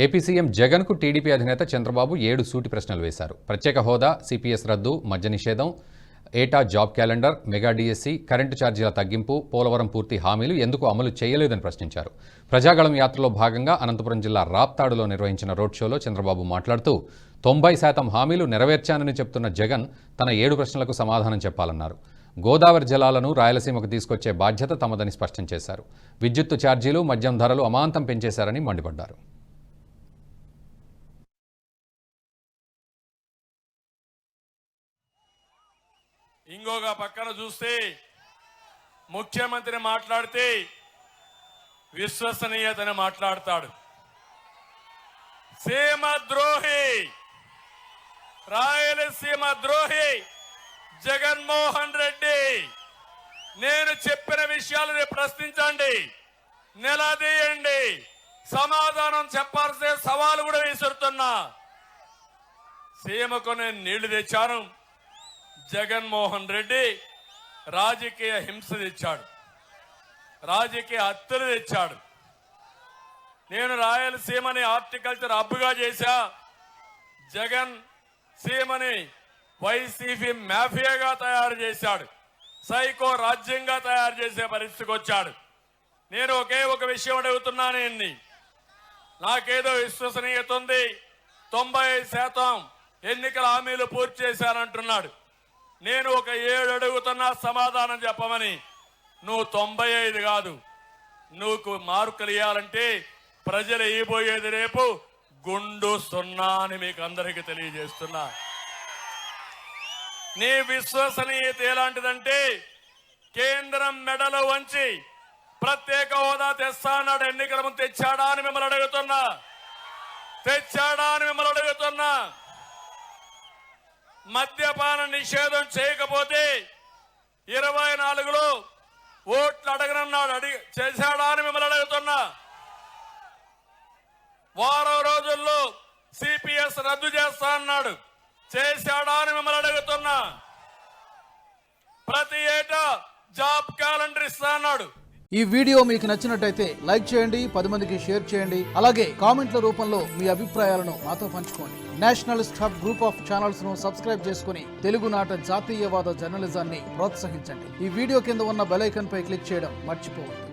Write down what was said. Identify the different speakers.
Speaker 1: AP CM జగన్కు TDP అధినేత చంద్రబాబు 7 సూటి ప్రశ్నలు వేశారు. ప్రత్యేక హోదా, సిపిఎస్ రద్దు, మద్య నిషేధం, ఏటా job calendar, mega DSC, current ఛార్జీల తగ్గింపు, పోలవరం పూర్తి హామీలు ఎందుకు అమలు చేయలేదని ప్రశ్నించారు. ప్రజాగళం యాత్రలో భాగంగా అనంతపురం జిల్లా రాప్తాడులో నిర్వహించిన రోడ్ షోలో చంద్రబాబు మాట్లాడుతూ 90% హామీలు నెరవేర్చానని చెప్తున్న జగన్ తన 7 ప్రశ్నలకు సమాధానం చెప్పాలన్నారు. గోదావరి జలాలను రాయలసీమకు తీసుకొచ్చే బాధ్యత తమదని స్పష్టం చేశారు. విద్యుత్తు ఛార్జీలు, మద్యం ధరలు అమాంతం పెంచేశారని మండిపడ్డారు.
Speaker 2: ఇంకొక పక్కన చూస్తే ముఖ్యమంత్రి మాట్లాడితే విశ్వసనీయతని మాట్లాడతాడు. సీమ ద్రోహి, రాయలసీమ ద్రోహి జగన్మోహన్ రెడ్డి. నేను చెప్పిన విషయాలను ప్రశ్నించండి, నిలదీయండి, సమాధానం చెప్పాల్సిన సవాలు కూడా విసురుతున్నా. సీమకు నేను నీళ్లు తెచ్చాను. జగన్మోహన్ రెడ్డి రాజకీయ హింస తెచ్చాడు, రాజకీయ హత్యలు తెచ్చాడు. నేను రాయలసీమని హార్టికల్చర్ హబ్గా చేశా. జగన్ సీమని వైసీపీ మాఫియాగా తయారు చేశాడు, సైకో రాజ్యంగా తయారు చేసే పరిస్థితికి వచ్చాడు. నేను ఒక విషయం అడుగుతున్నాను. నాకేదో విశ్వసనీయత ఉంది, 90% ఎన్నికల హామీలు పూర్తి చేశానంటున్నాడు. నేను 7 అడుగుతున్నా సమాధానం చెప్పమని. నువ్వు 95 కాదు, నువ్వు మార్కులు ఇవ్వాలంటే ప్రజలు ఇవ్వబోయేది రేపు గుండు 0 అని మీకు అందరికీ తెలియజేస్తున్నా. నీ విశ్వసనీయత ఎలాంటిదంటే కేంద్రం మెడలో వంచి ప్రత్యేక హోదా తెస్తానాడు. ఎన్నికల ముందు తెచ్చాడా అని మిమ్మల్ని అడుగుతున్నా, తెచ్చాడా అని మిమ్మల్ని అడుగుతున్నా. మద్యపాన నిషేధం చేయకపోతే 24లో ఓట్లు అడగనన్నాడు, చేశాడా అని మిమ్మల్ని అడుగుతున్నా. వారం రోజుల్లో సిపిఎస్ రద్దు చేస్తా అన్నాడు, చేశాడా అని మిమ్మల్ని అడుగుతున్నా. ప్రతి ఏటా జాబ్ క్యాలెండర్ ఇస్తా అన్నాడు.
Speaker 3: ఈ వీడియో మీకు నచ్చినట్టయితే లైక్ చేయండి, 10 మందికి షేర్ చేయండి. అలాగే కామెంట్ల రూపంలో మీ అభిప్రాయాలను మాతో పంచుకోండి. Nationalist hub group of channels ను సబ్స్క్రైబ్ చేసుకుని తెలుగునాట జాతీయవాద జర్నలిజాన్ని ప్రోత్సహించండి. ఈ వీడియో కింద ఉన్న బెల్ ఐకాన్ పై క్లిక్ చేయడం మర్చిపోవద్దు.